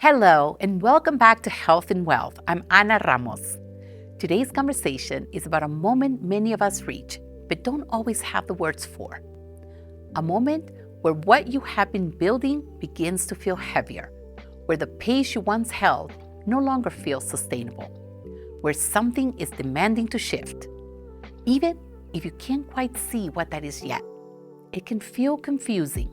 Hello, and welcome back to Health and Wealth. I'm Ana Ramos. Today's conversation is about a moment many of us reach, but don't always have the words for. A moment where what you have been building begins to feel heavier, where the pace you once held no longer feels sustainable, where something is demanding to shift. Even if you can't quite see what that is yet, it can feel confusing,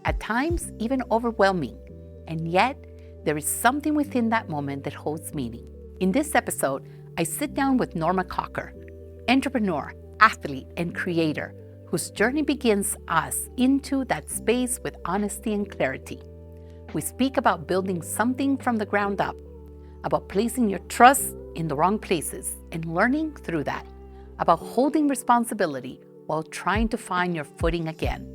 at times even overwhelming, and yet there is something within that moment that holds meaning. In this episode, I sit down with Norma Coker, entrepreneur, athlete, and creator, whose journey begins us into that space with honesty and clarity. We speak about building something from the ground up, about placing your trust in the wrong places and learning through that, about holding responsibility while trying to find your footing again,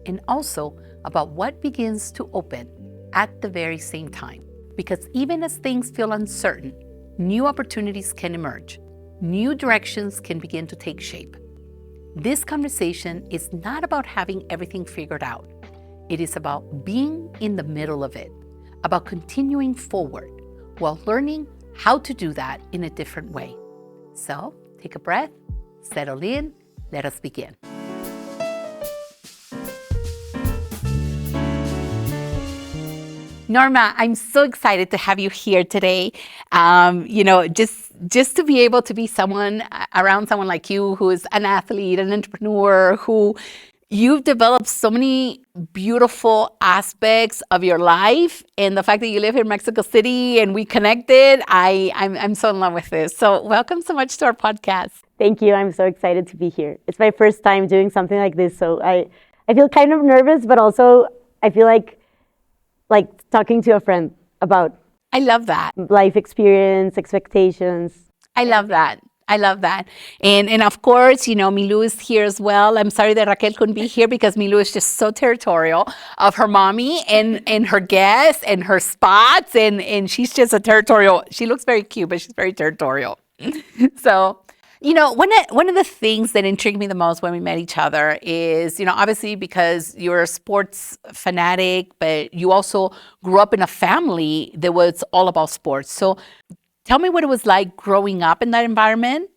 and also about what begins to open at the very same time. Because even as things feel uncertain, new opportunities can emerge. New directions can begin to take shape. This conversation is not about having everything figured out. It is about being in the middle of it, about continuing forward while learning how to do that in a different way. So take a breath, settle in, let us begin. Norma, I'm so excited to have you here today. Just to be able to be around someone like you who is an athlete, an entrepreneur, who you've developed so many beautiful aspects of your life, and the fact that you live here in Mexico City and we connected, I'm so in love with this. So welcome so much to our podcast. Thank you. I'm so excited to be here. It's my first time doing something like this, so I feel kind of nervous, but also I feel like talking to a friend about I love that. Life experience, expectations. I love that. And of course, Milou is here as well. I'm sorry that Raquel couldn't be here because Milou is just so territorial of her mommy and her guests and her spots. And she's just she looks very cute, but she's very territorial. So, one of the things that intrigued me the most when we met each other is, obviously because you're a sports fanatic, but you also grew up in a family that was all about sports. So tell me what it was like growing up in that environment.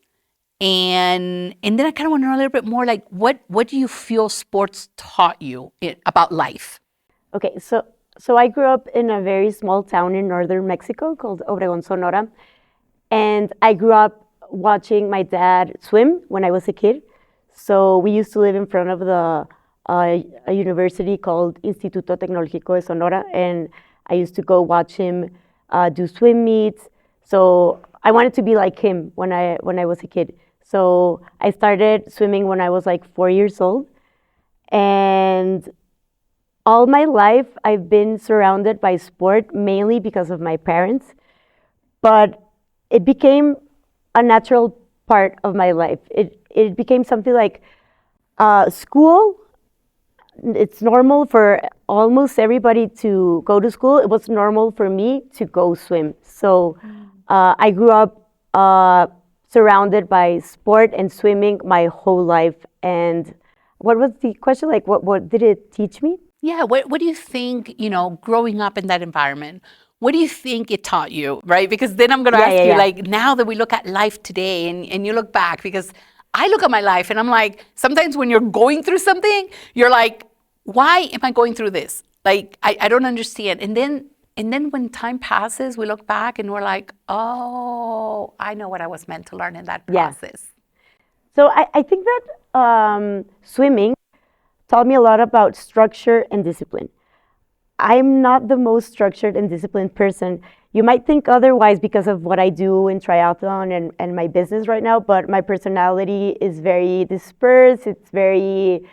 And then I kind of want to know a little bit more, like, what do you feel sports taught you about life? Okay, so I grew up in a very small town in northern Mexico called Obregón, Sonora. And I grew up watching my dad swim when I was a kid. So we used to live in front of a university called Instituto Tecnológico de Sonora, and I used to go watch him do swim meets. So I wanted to be like him when I was a kid. So I started swimming when I was like 4 years old. And all my life, I've been surrounded by sport, mainly because of my parents. But it became a natural part of my life. It became something like school. It's normal for almost everybody to go to school. It was normal for me to go swim. So I grew up surrounded by sport and swimming my whole life. And what was the question? Like, what did it teach me? Yeah, what do you think, growing up in that environment, what do you think it taught you, right? Because then I'm going to ask you, like, now that we look at life today and you look back, because I look at my life and I'm like, sometimes when you're going through something, you're like, why am I going through this? Like, I don't understand. And then when time passes, we look back and we're like, oh, I know what I was meant to learn in that process. So I think that swimming taught me a lot about structure and discipline. I'm not the most structured and disciplined person. You might think otherwise because of what I do in triathlon and my business right now, but my personality is very dispersed. It's very,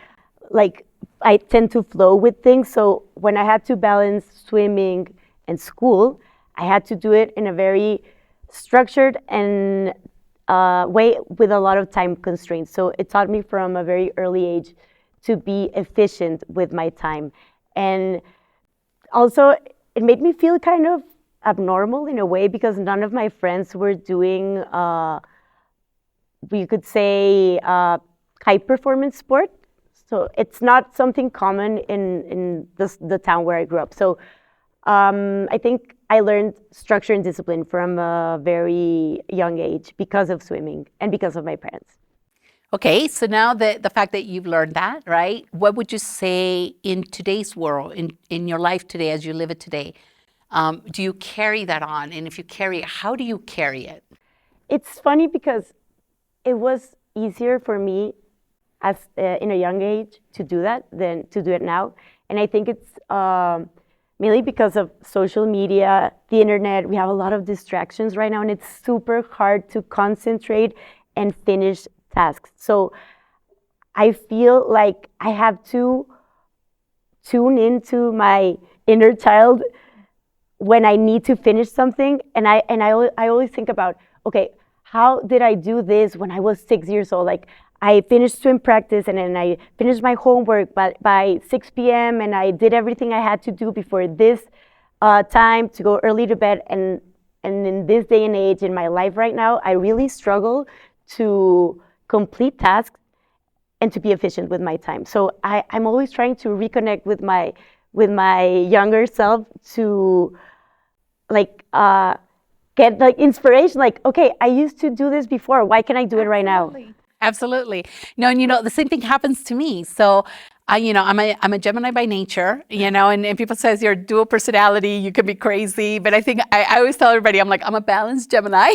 I tend to flow with things. So when I had to balance swimming and school, I had to do it in a very structured and way with a lot of time constraints. So it taught me from a very early age to be efficient with my time. And also, it made me feel kind of abnormal in a way because none of my friends were doing, we could say, high performance sport. So it's not something common in the town where I grew up. So I think I learned structure and discipline from a very young age because of swimming and because of my parents. Okay, so now the fact that you've learned that, right? What would you say in today's world, in your life today, as you live it today? Do you carry that on? And if you carry it, how do you carry it? It's funny because it was easier for me as in a young age to do that than to do it now. And I think it's mainly because of social media, the internet. We have a lot of distractions right now, and it's super hard to concentrate and finish tasks. So I feel like I have to tune into my inner child when I need to finish something. And I always think about, okay, how did I do this when I was 6 years old? Like, I finished swim practice and then I finished my homework by 6 p.m. and I did everything I had to do before this time to go early to bed. And in this day and age in my life right now, I really struggle to complete tasks and to be efficient with my time. So I'm always trying to reconnect with my younger self to like get like inspiration. Like, okay, I used to do this before. Why can't I do it right now? Absolutely. No, and the same thing happens to me. So I'm a Gemini by nature, and people says you're dual personality, you can be crazy. But I think I always tell everybody, I'm like, I'm a balanced Gemini.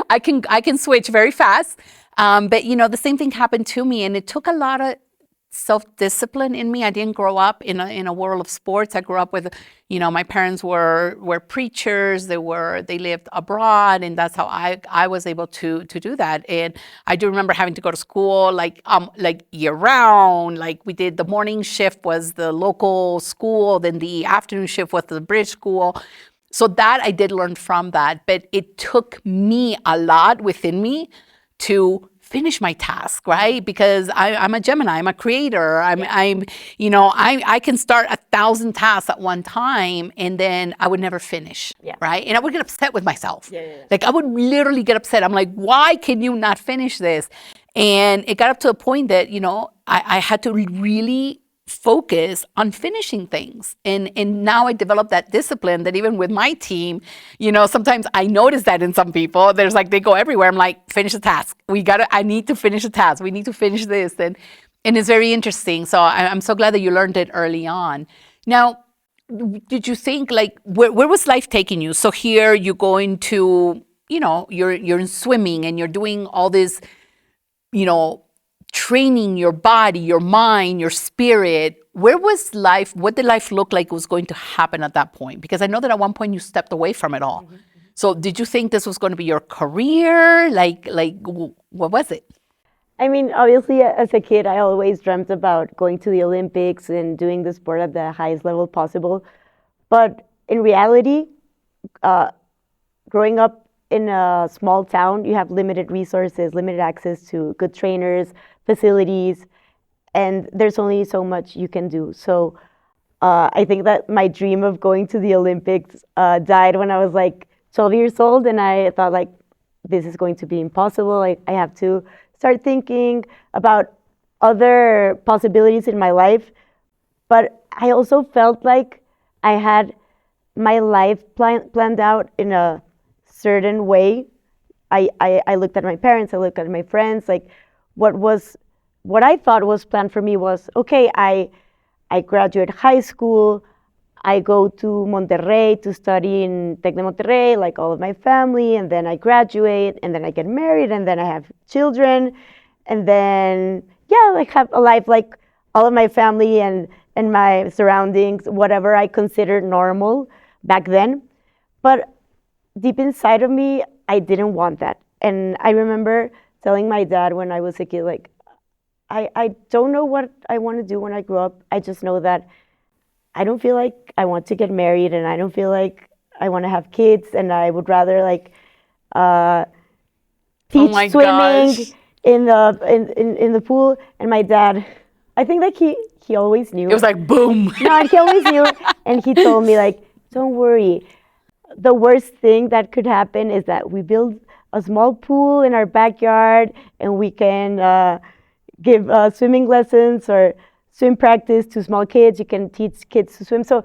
I can switch very fast. But the same thing happened to me, and it took a lot of self-discipline in me. I didn't grow up in a world of sports. I grew up with, my parents were preachers. They lived abroad, and that's how I was able to do that. And I do remember having to go to school like year round. Like, we did the morning shift was the local school, then the afternoon shift was the bridge school. So that I did learn from that, but it took me a lot within me to finish my task, right? Because I'm a Gemini, I'm a creator. I can start 1,000 tasks at one time, and then I would never finish, right? And I would get upset with myself. Like, I would literally get upset. I'm like, why can you not finish this? And it got up to a point that, I had to really focus on finishing things. And now I developed that discipline that even with my team, sometimes I notice that in some people, there's like, they go everywhere. I'm like, finish the task. I need to finish the task. We need to finish this. And it's very interesting. So I'm so glad that you learned it early on. Now, did you think like, where was life taking you? So here you're going to, you're in swimming and you're doing all this, training your body, your mind, your spirit. Where was life? What did life look like was going to happen at that point? Because I know that at one point you stepped away from it all. So did you think this was going to be your career? Like what was it? I mean, obviously, as a kid, I always dreamt about going to the Olympics and doing the sport at the highest level possible. But in reality, growing up in a small town, you have limited resources, limited access to good trainers, facilities, and there's only so much you can do. So I think that my dream of going to the Olympics died when I was like 12 years old, and I thought like, this is going to be impossible. Like, I have to start thinking about other possibilities in my life. But I also felt like I had my life planned out in a certain way. I looked at my parents, I looked at my friends, like what I thought was planned for me was, okay, I graduate high school, I go to Monterrey to study in Tec de Monterrey, like all of my family, and then I graduate, and then I get married, and then I have children, and then, like have a life like all of my family and my surroundings, whatever I considered normal back then. But deep inside of me, I didn't want that. And I remember telling my dad when I was a kid, like, I don't know what I want to do when I grow up. I just know that I don't feel like I want to get married, and I don't feel like I want to have kids, and I would rather like teach swimming in the pool. And my dad, I think like he always knew. It was like boom. No, and he always knew, and he told me like, don't worry. The worst thing that could happen is that we build a small pool in our backyard, and we can give swimming lessons or swim practice to small kids. You can teach kids to swim. So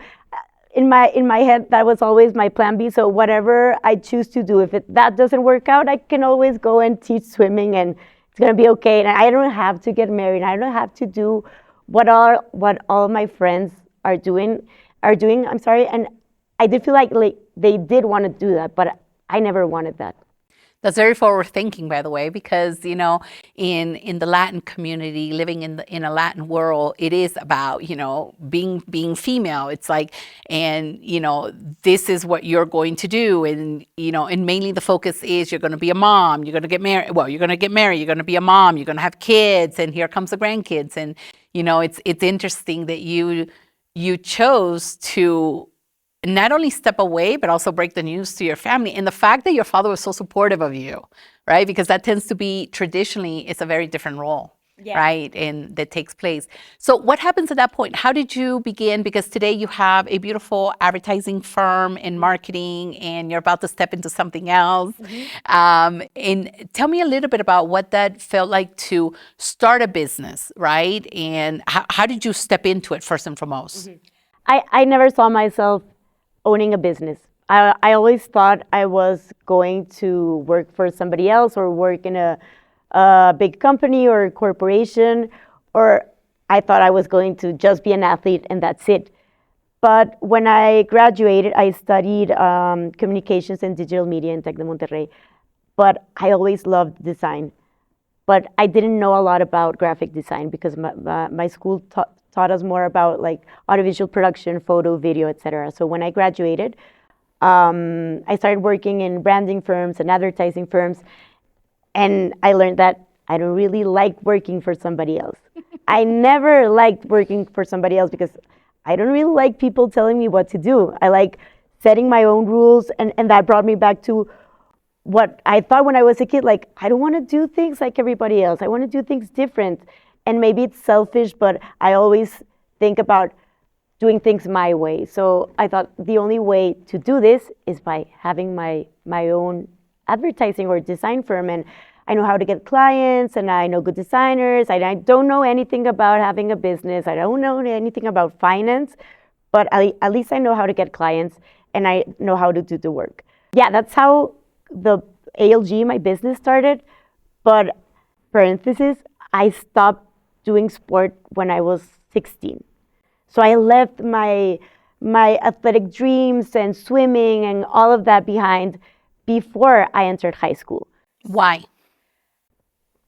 in my head, that was always my plan B. So whatever I choose to do, if that doesn't work out, I can always go and teach swimming, and it's gonna be okay. And I don't have to get married. I don't have to do what all my friends are doing. I'm sorry. And I did feel like they did want to do that, but I never wanted that. That's very forward thinking, by the way, because in the Latin community, living in a Latin world, it is about being female. It's like, and this is what you're going to do, and mainly the focus is you're going to be a mom, you're going to get married. Well, you're going to get married, you're going to be a mom, you're going to have kids, and here comes the grandkids, and it's interesting that you chose to not only step away, but also break the news to your family. And the fact that your father was so supportive of you, right? Because that tends to be traditionally, it's a very different role, right? And that takes place. So what happens at that point? How did you begin? Because today you have a beautiful advertising firm in marketing, and you're about to step into something else. And tell me a little bit about what that felt like to start a business, right? And how did you step into it first and foremost? I never saw myself owning a business. I always thought I was going to work for somebody else or work in a big company or a corporation, or I thought I was going to just be an athlete and that's it. But when I graduated, I studied communications and digital media in Tec de Monterrey, but I always loved design. But I didn't know a lot about graphic design because my school taught us more about like audiovisual production, photo, video, etc. So when I graduated, I started working in branding firms and advertising firms, and I learned that I don't really like working for somebody else. I never liked working for somebody else because I don't really like people telling me what to do. I like setting my own rules, and that brought me back to what I thought when I was a kid, like, I don't want to do things like everybody else. I want to do things different. And maybe it's selfish, but I always think about doing things my way. So I thought the only way to do this is by having my own advertising or design firm. And I know how to get clients, and I know good designers. I don't know anything about having a business. I don't know anything about finance, but at least I know how to get clients, and I know how to do the work. Yeah, that's how the ALG, my business, started. But parenthesis, I stopped doing sport when I was 16. So I left my athletic dreams and swimming and all of that behind before I entered high school. Why?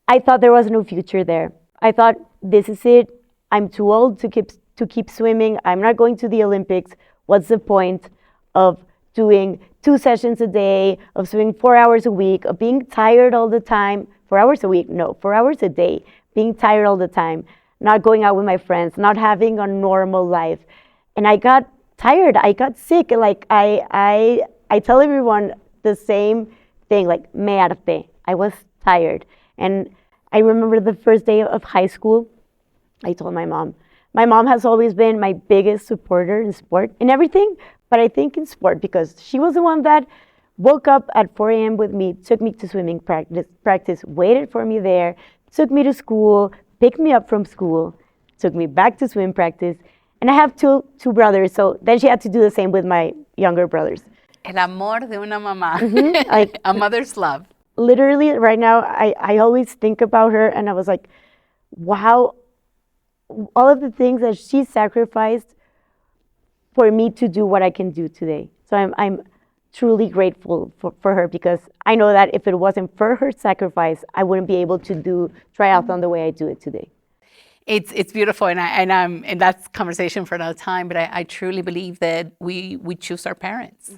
I thought there was no future there. I thought, this is it. I'm too old to keep swimming. I'm not going to the Olympics. What's the point of doing 2 sessions a day, of swimming 4 hours a week, of being tired all the time? 4 hours a week? No, 4 hours a day. Being tired all the time, not going out with my friends, not having a normal life. And I got tired, I got sick. Like I tell everyone the same thing, like me harté. I was tired. And I remember the first day of high school, I told my mom. My mom has always been my biggest supporter in sport, in everything, but I think in sport, because she was the one that woke up at 4 a.m. with me, took me to swimming practice, waited for me there, took me to school, picked me up from school, took me back to swim practice. And I have two brothers, so then she had to do the same with my younger brothers. El amor de una mamá, Like, a mother's love. Literally, right now, I always think about her, and I was like, wow, all of the things that she sacrificed for me to do what I can do today. So I'm truly grateful for her, because I know that if it wasn't for her sacrifice, I wouldn't be able to do triathlon the way I do it today. It's beautiful, and that's conversation for another time. But I truly believe that we choose our parents.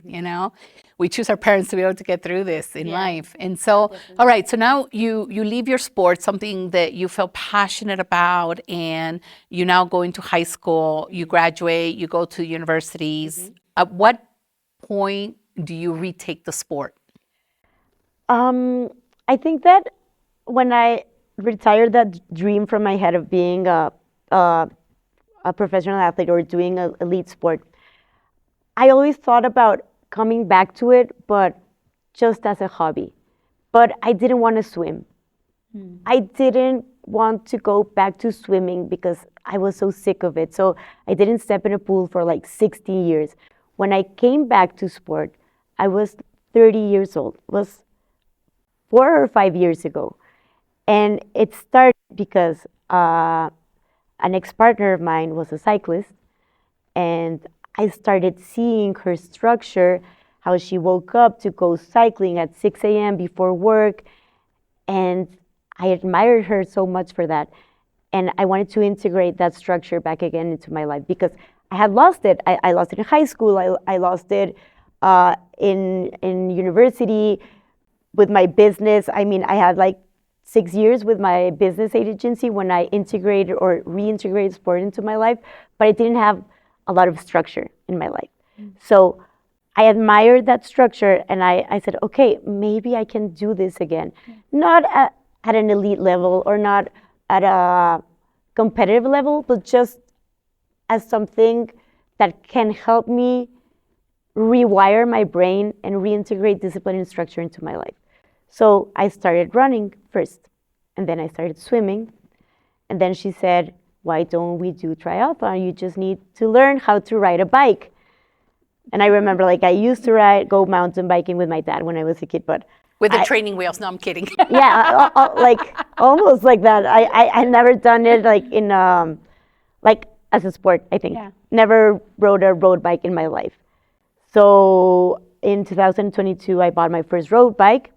We choose our parents to be able to get through this in life. And so, all right. So now you leave your sport, something that you felt passionate about, and you now go into high school. You graduate. You go to universities. At what point do you retake the sport? I think that when I retired that dream from my head of being a professional athlete or doing an elite sport, I always thought about coming back to it, but just as a hobby. But I didn't want to swim. I didn't want to go back to swimming because I was so sick of it. So I didn't step in a pool for like 60 years. When I came back to sport, I was 30 years old. It was 4 or 5 years ago. And it started because an ex-partner of mine was a cyclist, and I started seeing her structure, how she woke up to go cycling at 6 a.m. before work, and I admired her so much for that. And I wanted to integrate that structure back again into my life because I had lost it. I lost it in high school. I lost it in university with my business. I mean, I had like 6 years with my business agency when I integrated or reintegrated sport into my life, but I didn't have a lot of structure in my life. So I admired that structure, and I said, okay, maybe I can do this again. Not at an elite level or not at a competitive level, but just as something that can help me rewire my brain and reintegrate discipline and structure into my life. So I started running first, and then I started swimming. And then she said, why don't we do triathlon? You just need to learn how to ride a bike. And I remember, like, I used to go mountain biking with my dad when I was a kid, but with the training wheels. No, I'm kidding. Yeah, like almost like that. I never done it like in like as a sport, I think. Yeah. Never rode a road bike in my life. So in 2022, I bought my first road bike,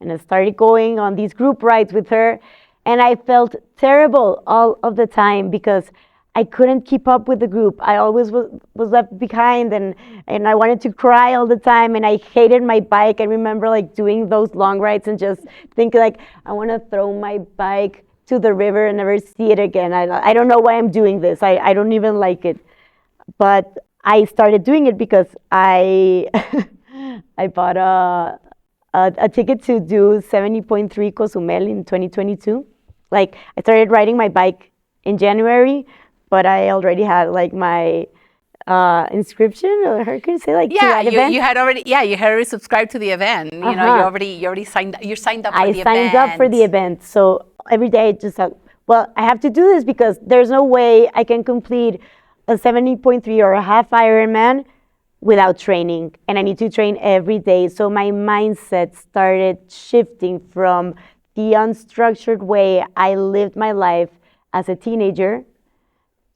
and I started going on these group rides with her, and I felt terrible all of the time because I couldn't keep up with the group. I always was left behind, and I wanted to cry all the time, and I hated my bike. I remember like doing those long rides and just thinking like, I want to throw my bike to the river and never see it again. I don't know why I'm doing this. I don't even like it. But I started doing it because I bought a ticket to do 70.3 Cozumel in 2022. Like, I started riding my bike in January, but I already had like my inscription, or how can you say, like, to that event? You had already subscribed to the event. You know, you already signed up for the event. I signed up for the event. So every day I just thought, well, I have to do this because there's no way I can complete a 70.3 or a half Ironman without training, and I need to train every day. So my mindset started shifting from the unstructured way I lived my life as a teenager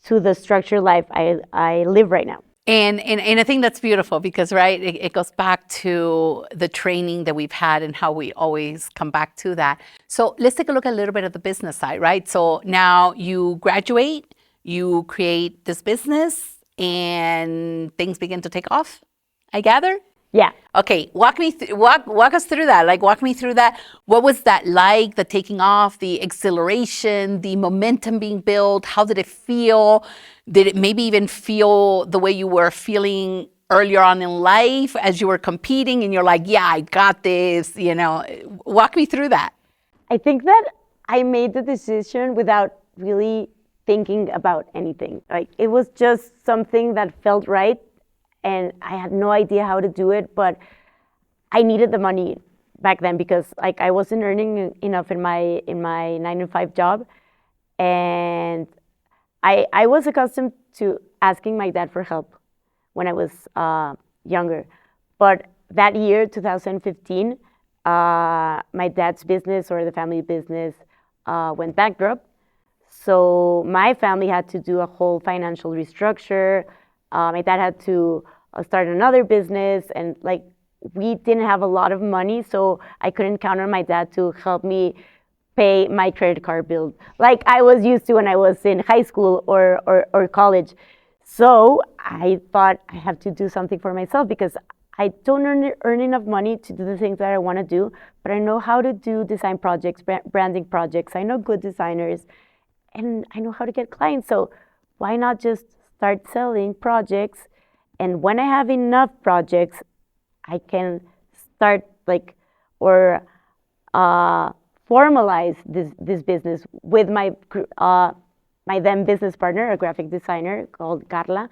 to the structured life I live right now. And I think that's beautiful because, right, it goes back to the training that we've had and how we always come back to that. So let's take a look at a little bit of the business side, right? So now you graduate, you create this business, and things begin to take off, I gather? Yeah. Okay, walk us through that. Like, walk me through that. What was that like, the taking off, the exhilaration, the momentum being built? How did it feel? Did it maybe even feel the way you were feeling earlier on in life as you were competing and you're like, yeah, I got this, you know? Walk me through that. I think that I made the decision without really thinking about anything. Like, it was just something that felt right, and I had no idea how to do it, but I needed the money back then because, like, I wasn't earning enough in my 9-to-5 job, and I was accustomed to asking my dad for help when I was younger. But that year, 2015, my dad's business, or the family business, went bankrupt. So my family had to do a whole financial restructure. My dad had to start another business, and like, we didn't have a lot of money, so I couldn't count on my dad to help me pay my credit card bill like I was used to when I was in high school or college. So I thought I have to do something for myself because I don't earn enough money to do the things that I want to do, but I know how to do design projects, branding projects. I know good designers, and I know how to get clients. So why not just start selling projects? And when I have enough projects, I can start formalize this business with my then business partner, a graphic designer called Carla.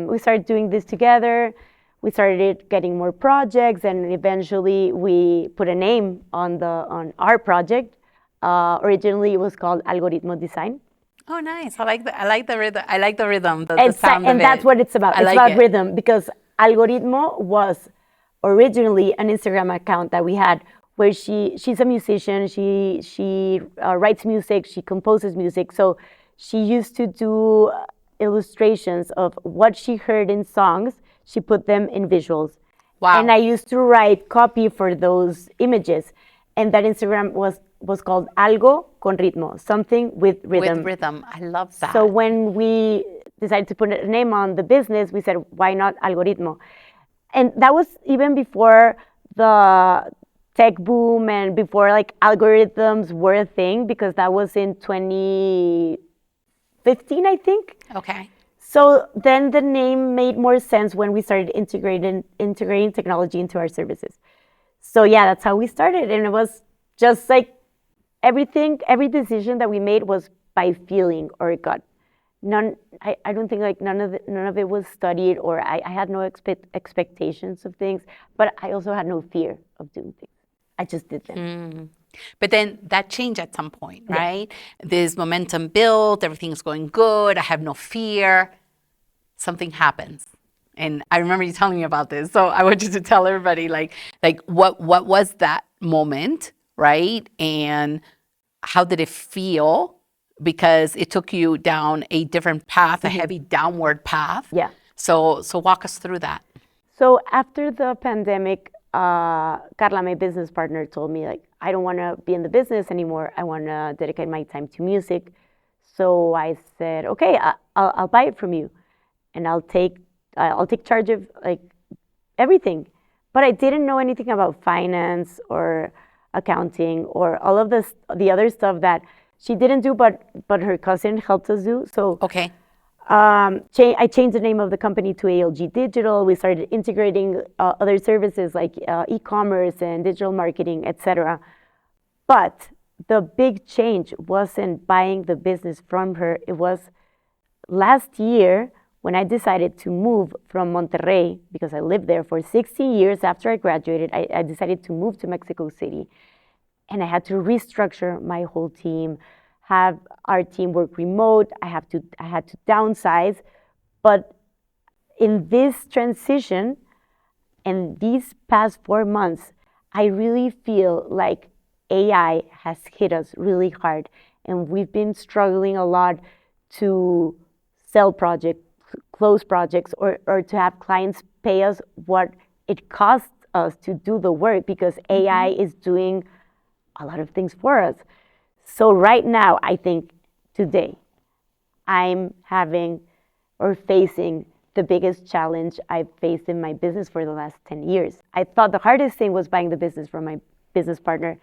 We started doing this together. We started getting more projects, and eventually we put a name on our project. Originally, it was called Algoritmo Design. Oh, nice. I like the rhythm. I like the rhythm, the sound of And it. that's what it's about. I It's like about it. rhythm, because Algoritmo was originally an Instagram account that we had, where she's a musician. She writes music. She composes music. So she used to do illustrations of what she heard in songs. She put them in visuals. And Wow. I used to write copy for those images. And that Instagram was called Algo con Ritmo, something with With rhythm. rhythm. I love So that. when we decided to put a name on the business, we said, why not Algoritmo? And that was even before the tech boom and before like algorithms were a thing, because that was in 2015, I think. Okay. So then the name made more sense when we started integrating technology into our services. So yeah, that's how we started. And it was just like every decision that we made was by feeling or gut. I don't think like none of it was studied, or I had no expectations of things, but I also had no fear of doing things. I just did them. But then that changed at some point, Yeah. right? This momentum built, everything's going good, I have no fear. Something happens. And I remember you telling me about this. So I want you to tell everybody like what was that moment, right? And how did it feel? Because it took you down a different path, a heavy downward path. Yeah. So walk us through that. So after the pandemic, Carla, my business partner, told me like, I don't want to be in the business anymore. I want to dedicate my time to music. So I said, okay, I'll buy it from you, and I'll take charge of like everything. But I didn't know anything about finance or accounting or all of the other stuff that she didn't do, but her cousin helped us do. So Okay. I changed the name of the company to ALG Digital. We started integrating other services like e-commerce and digital marketing, etc. But the big change wasn't buying the business from her. It was last year when I decided to move from Monterrey, because I lived there for 16 years after I graduated. I decided to move to Mexico City, and I had to restructure my whole team, have our team work remote. I had to downsize. But in this transition, and these past 4 months, I really feel like AI has hit us really hard, and we've been struggling a lot to sell projects, close projects, or to have clients pay us what it costs us to do the work, because AI is doing a lot of things for us. So right now, I think today, I'm having or facing the biggest challenge I've faced in my business for the last 10 years. I thought the hardest thing was buying the business from my business partner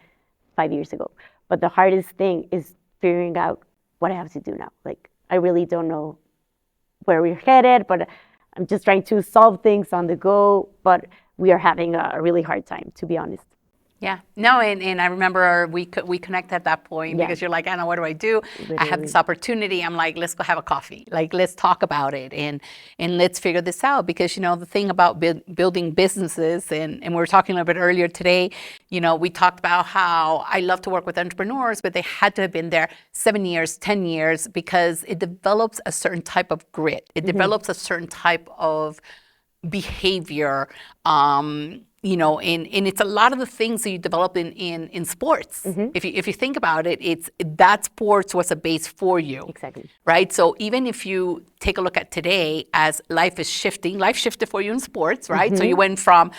5 years ago. But the hardest thing is figuring out what I have to do now. Like, I really don't know where we're headed, but I'm just trying to solve things on the go. But we are having a really hard time, to be honest. Yeah. No, and I remember we connected at that point Yeah. because you're like, Anna, what do I do? I have this Literally. opportunity. I'm like, let's go have a coffee. Like, let's talk about it and let's figure this out. Because, you know, the thing about building businesses, and we were talking a little bit earlier today, you know, we talked about how I love to work with entrepreneurs, but they had to have been there 7 years, 10 years, because it develops a certain type of grit. It develops a certain type of behavior, you know, and it's a lot of the things that you develop in sports. If you think about it, it's that sports was a base for you. Exactly. Right? So even if you take a look at today, as life is shifting, life shifted for you in sports, right? So you went from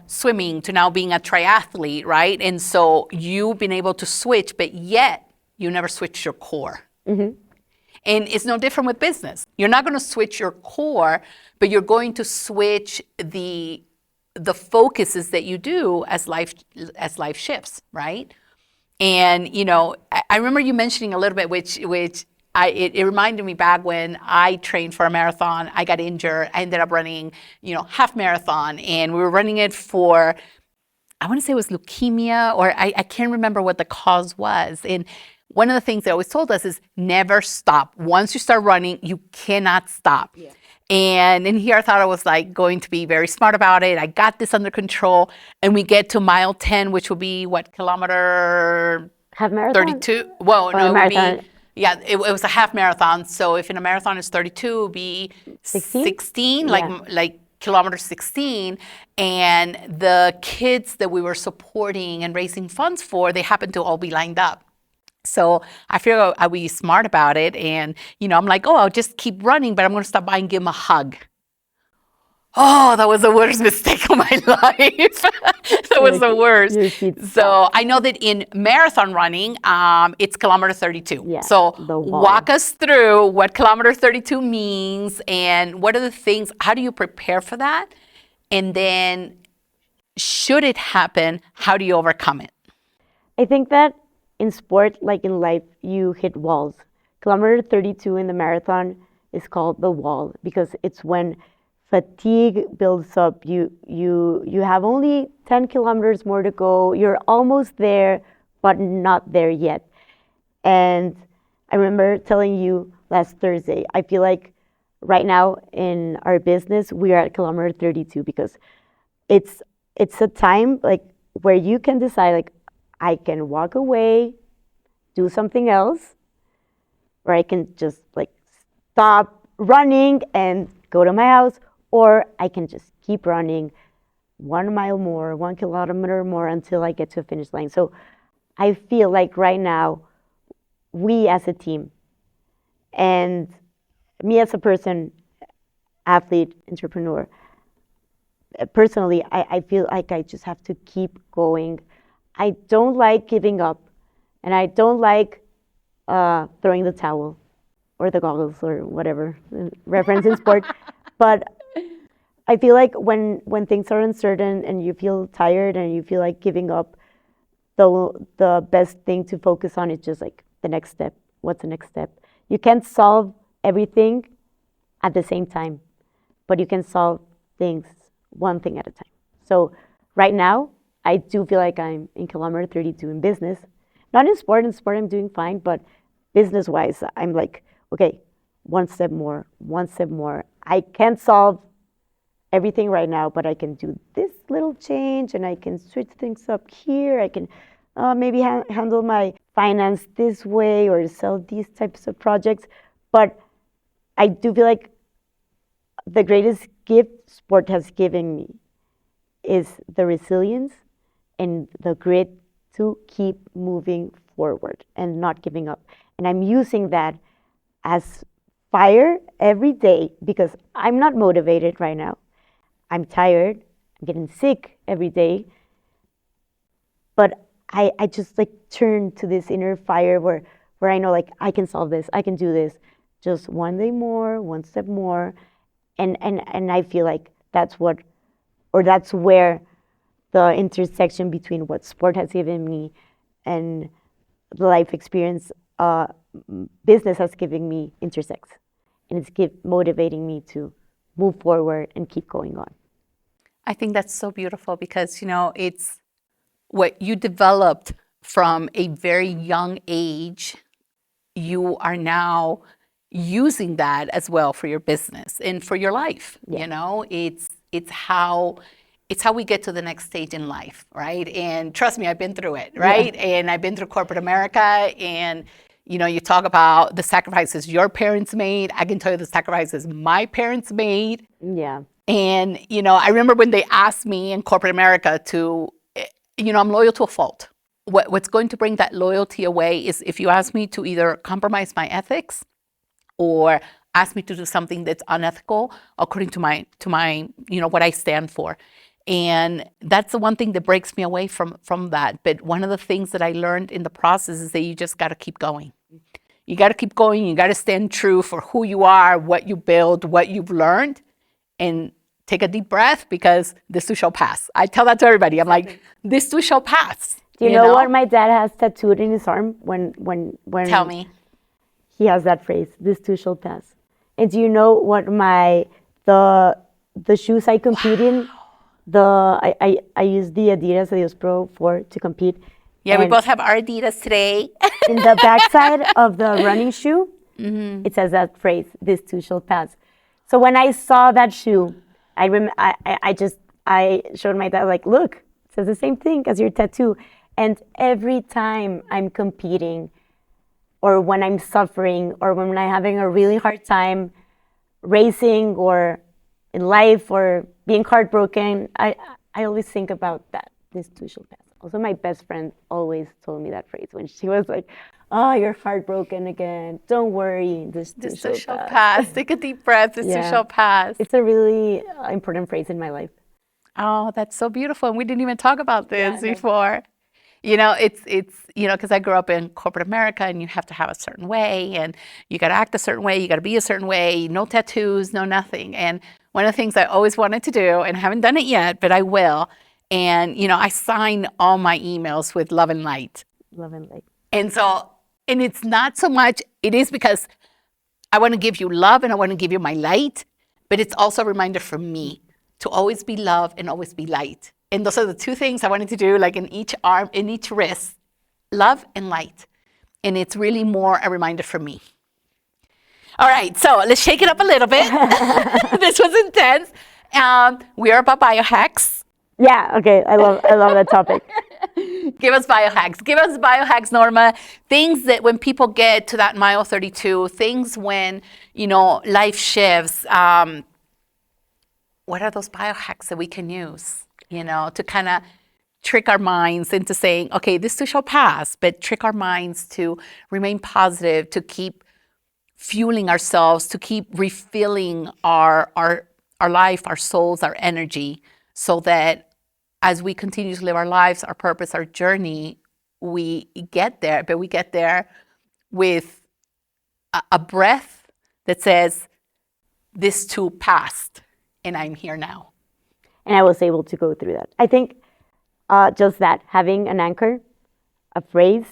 swimming to now being a triathlete, right? And so you've been able to switch, but yet you never switched your core. And it's no different with business. You're not going to switch your core, but you're going to switch the focuses that you do as life shifts, right? And you know, I remember you mentioning a little bit, which it reminded me back when I trained for a marathon. I got injured. I ended up running, you know, half marathon, and we were running it for, I want to say it was leukemia, or I can't remember what the cause was. And one of the things they always told us is never stop. Once you start running, you cannot stop. Yeah. And in here, I thought I was like going to be very smart about it. I got this under control. And we get to mile 10, which will be what, kilometer Have marathon? 32? Well, Or no, it would marathon. be, Yeah, it was a half marathon. So if in a marathon is 32, it would be 16, Yeah. like kilometer 16. And the kids that we were supporting and raising funds for, they happened to all be lined up. So I feel I'll be smart about it. And, I'm like, oh, I'll just keep running, but I'm going to stop by and give them a hug. Oh, that was the worst mistake of my life. That was the worst. Your feet So I know that in marathon running, it's kilometer 32. Yeah, So the wall. walk us through what kilometer 32 means and what are the things, how do you prepare for that? And then should it happen, how do you overcome it? I think that in sport, like in life, you hit walls. Kilometer 32 in the marathon is called the wall because it's when fatigue builds up. You have only 10 kilometers more to go. You're almost there, but not there yet. And I remember telling you last Thursday, I feel like right now in our business, we are at kilometer 32 because it's a time like where you can decide like I can walk away, do something else, or I can just like stop running and go to my house, or I can just keep running 1 mile more, 1 kilometer more until I get to a finish line. So I feel like right now, we as a team and me as a person, athlete, entrepreneur, personally, I feel like I just have to keep going. I don't like giving up, and I don't like throwing the towel or the goggles or whatever reference in sport. But I feel like when things are uncertain and you feel tired and you feel like giving up, the best thing to focus on is just like the next step. What's the next step? You can't solve everything at the same time, but you can solve things one thing at a time. So right now, I do feel like I'm in kilometer 32 in business. Not in sport. In sport, I'm doing fine, but business-wise, I'm like, okay, one step more, one step more. I can't solve everything right now, but I can do this little change and I can switch things up here. I can maybe handle my finance this way or sell these types of projects. But I do feel like the greatest gift sport has given me is the resilience and the grit to keep moving forward and not giving up. And I'm using that as fire every day because I'm not motivated right now. I'm tired. I'm getting sick every day. But I just like turn to this inner fire where I know like I can solve this. I can do this. Just one day more, one step more. And I feel like that's where the intersection between what sport has given me and the life experience business has given me intersects. And it's motivating me to move forward and keep going on. I think that's so beautiful because, it's what you developed from a very young age. You are now using that as well for your business and for your life. Yeah. It's how we get to the next stage in life, right? And trust me, I've been through it, right? Yeah. And I've been through corporate America, and you talk about the sacrifices your parents made. I can tell you the sacrifices my parents made. Yeah. And I remember when they asked me in corporate America to, I'm loyal to a fault. What's going to bring that loyalty away is if you ask me to either compromise my ethics or ask me to do something that's unethical according to my what I stand for. And that's the one thing that breaks me away from that. But one of the things that I learned in the process is that you just got to keep going. You got to keep going. You got to stand true for who you are, what you build, what you've learned, and take a deep breath because this too shall pass. I tell that to everybody. I'm like, this too shall pass. Do you know what my dad has tattooed in his arm when Tell me. He has that phrase, this too shall pass. And do you know what the shoes I compete in, I use the Adidas Adios Pro 4 to compete. Yeah, we both have our Adidas today. In the backside of the running shoe, it says that phrase, this too shall pass. So when I saw that shoe, I showed my dad like, look, it says the same thing as your tattoo. And every time I'm competing, or when I'm suffering, or when I'm having a really hard time racing or in life or being heartbroken, I always think about that. This too shall pass. Also, my best friend always told me that phrase when she was like, "Oh, you're heartbroken again. Don't worry, this too This too shall shall pass." pass. Take a deep breath. This too Yeah, shall pass. it's a really important phrase in my life. Oh, that's so beautiful. And we didn't even talk about Yeah, this no. before. It's because I grew up in corporate America and you have to have a certain way and you got to act a certain way, you got to be a certain way, no tattoos, no nothing. And one of the things I always wanted to do, and I haven't done it yet, but I will. And, I sign all my emails with love and light. Love and light. And it's not so much, it is because I want to give you love and I want to give you my light, but it's also a reminder for me to always be love and always be light. And those are the two things I wanted to do, like in each arm, in each wrist, love and light. And it's really more a reminder for me. All right, so let's shake it up a little bit. This was intense. We are about biohacks. Yeah, okay. I love that topic. Give us biohacks. Give us biohacks, Norma. Things that when people get to that mile 32, things when, life shifts. What are those biohacks that we can use, to kind of trick our minds into saying, okay, this too shall pass, but trick our minds to remain positive, to keep fueling ourselves, to keep refilling our life, our souls, our energy, so that as we continue to live our lives, our purpose, our journey, we get there, but we get there with a breath that says, this too passed, and I'm here now. And I was able to go through that. I think just that, having an anchor, a phrase,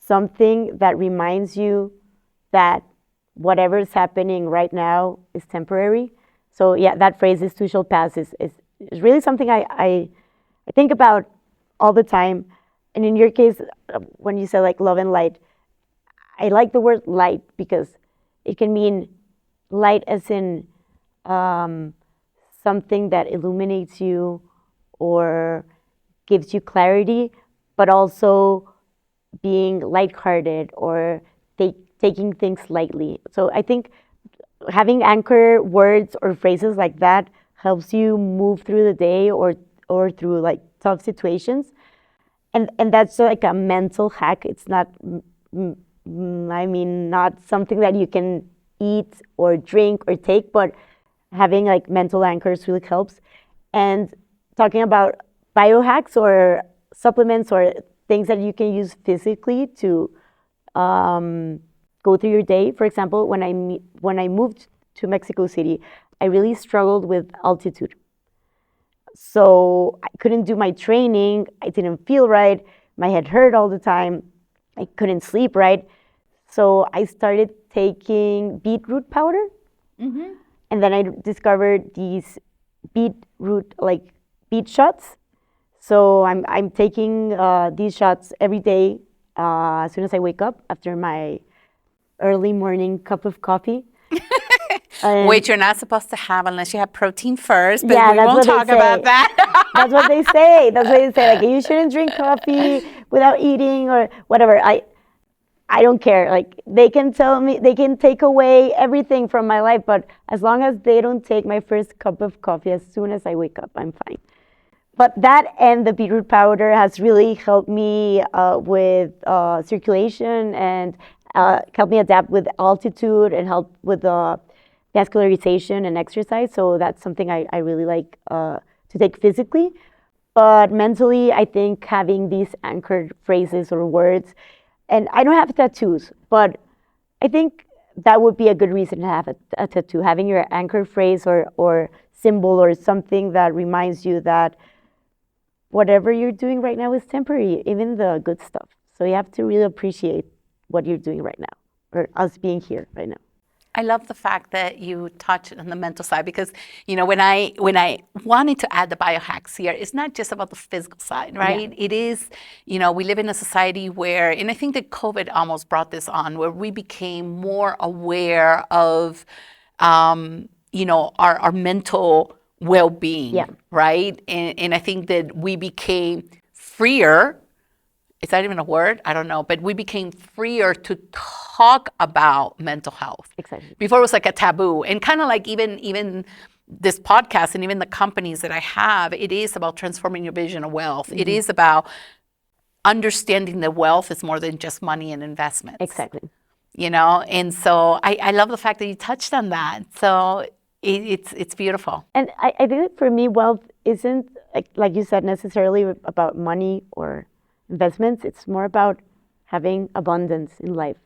something that reminds you that whatever is happening right now is temporary. So yeah, that phrase, "this too shall pass," is really something I think about all the time. And in your case, when you say like love and light, I like the word light because it can mean light as in something that illuminates you or gives you clarity, but also being lighthearted or taking things lightly. So I think having anchor words or phrases like that helps you move through the day or through like tough situations. And that's like a mental hack. It's not, not something that you can eat or drink or take, but having like mental anchors really helps. And talking about biohacks or supplements or things that you can use physically to go through your day. For example, when I moved to Mexico City, I really struggled with altitude. So I couldn't do my training. I didn't feel right. My head hurt all the time. I couldn't sleep right. So I started taking beetroot powder. Mm-hmm. And then I discovered these beetroot, like beet shots. So I'm taking these shots every day as soon as I wake up after my early morning cup of coffee. Which you're not supposed to have unless you have protein first, but yeah, we won't talk about that. That's what they say. That's what they say. Like, you shouldn't drink coffee without eating or whatever. I don't care. Like, they can tell me, they can take away everything from my life, but as long as they don't take my first cup of coffee as soon as I wake up, I'm fine. But that and the beetroot powder has really helped me with circulation and helped me adapt with altitude and help with vascularization and exercise. So that's something I really like to take physically. But mentally, I think having these anchored phrases or words, and I don't have tattoos, but I think that would be a good reason to have a tattoo, having your anchor phrase or symbol or something that reminds you that whatever you're doing right now is temporary, even the good stuff. So you have to really appreciate what you're doing right now, or us being here right now. I love the fact that you touched on the mental side because, when I wanted to add the biohacks here, it's not just about the physical side, right? Yeah. It is, we live in a society where, and I think that COVID almost brought this on, where we became more aware of, our mental well-being, yeah. Right? And I think that we became freer is that even a word? I don't know. But we became freer to talk about mental health. Exactly. Before it was like a taboo. And kind of like even this podcast and even the companies that I have, it is about transforming your vision of wealth. Mm-hmm. It is about understanding that wealth is more than just money and investments. Exactly. You know, and so I love the fact that you touched on that. So it's beautiful. And I think that for me, wealth isn't, like you said, necessarily about money or investments. It's more about having abundance in life.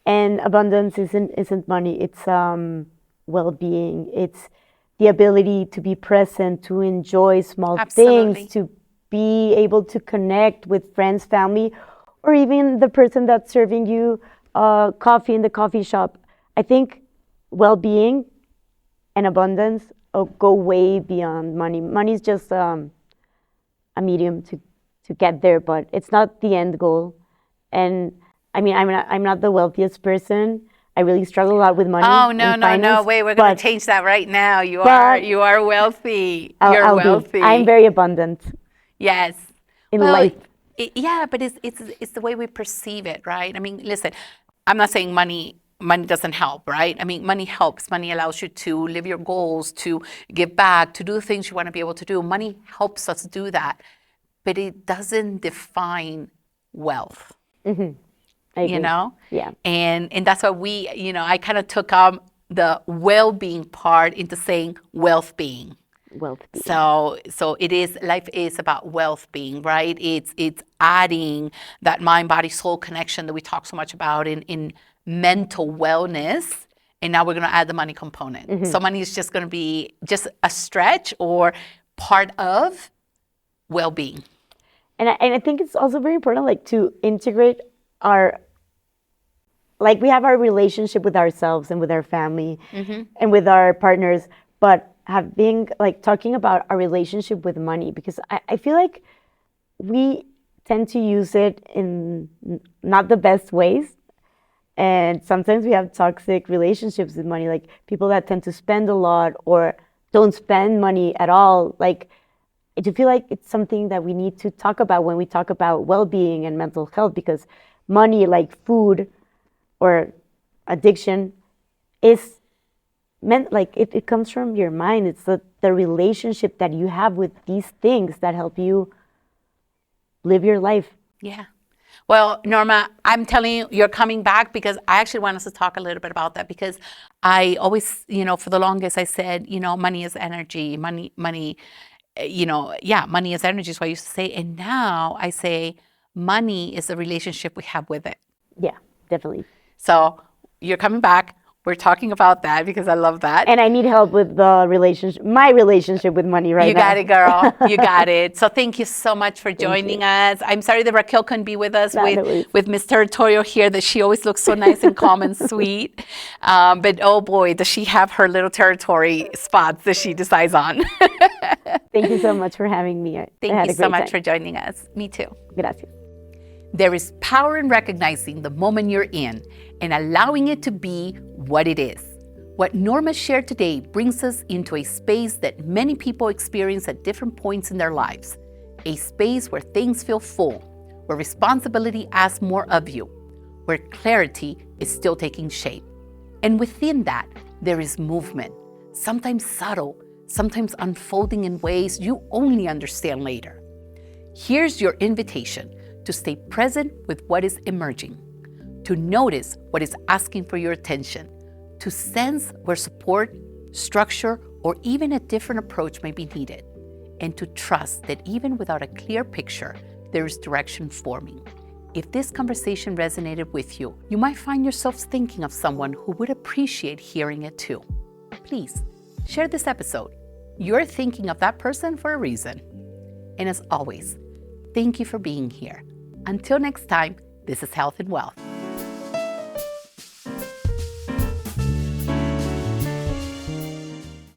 And abundance isn't money. It's well-being. It's the ability to be present, to enjoy small things, to be able to connect with friends, family, or even the person that's serving you coffee in the coffee shop. I think well-being and abundance go way beyond money. Money is just a medium to get there, but it's not the end goal. And I mean, I'm not the wealthiest person. I really struggle a lot with money. Oh no! Wait, we're gonna change that right now. You are wealthy. You're wealthy. I'm very abundant. Yes. In life. But it's the way we perceive it, right? I mean, listen, I'm not saying money doesn't help, right? I mean, money helps. Money allows you to live your goals, to give back, to do the things you want to be able to do. Money helps us do that, but it doesn't define wealth. Mm-hmm. I agree. You know? Yeah. And that's why I kind of took the well-being part into saying wealth being. Wealth being. So life is about wealth being, right? It's adding that mind, body, soul connection that we talk so much about in mental wellness. And now we're going to add the money component. Mm-hmm. So money is just going to be just a stretch or part of well-being. And I think it's also very important, like, to integrate we have our relationship with ourselves and with our family, mm-hmm. and with our partners, but talking about our relationship with money, because I feel like we tend to use it in not the best ways. And sometimes we have toxic relationships with money, like people that tend to spend a lot or don't spend money at all. Like, I do feel like it's something that we need to talk about when we talk about well-being and mental health, because money, like food or addiction, is meant, like, it comes from your mind. It's the relationship that you have with these things that help you live your life. Yeah. Well, Norma, I'm telling you, you're coming back, because I actually want us to talk a little bit about that, because I always, for the longest I said, money is energy, money, money is energy is what I used to say. And now I say money is the relationship we have with it. Yeah, definitely. So you're coming back. We're talking about that because I love that. And I need help with my relationship with money right now. You got it, girl. You got it. So thank you so much for joining us. I'm sorry that Raquel couldn't be with us with Miss Territorial here, that she always looks so nice and calm and sweet. But oh boy, does she have her little territory spots that she decides on. Thank you so much for having me. Thank you so much for joining us. Me too. Gracias. There is power in recognizing the moment you're in and allowing it to be what it is. What Norma shared today brings us into a space that many people experience at different points in their lives. A space where things feel full, where responsibility asks more of you, where clarity is still taking shape. And within that, there is movement, sometimes subtle, sometimes unfolding in ways you only understand later. Here's your invitation to stay present with what is emerging, to notice what is asking for your attention, to sense where support, structure, or even a different approach may be needed, and to trust that even without a clear picture, there is direction forming. If this conversation resonated with you, you might find yourself thinking of someone who would appreciate hearing it too. Please share this episode. You're thinking of that person for a reason. And as always, thank you for being here. Until next time, this is Health and Wealth.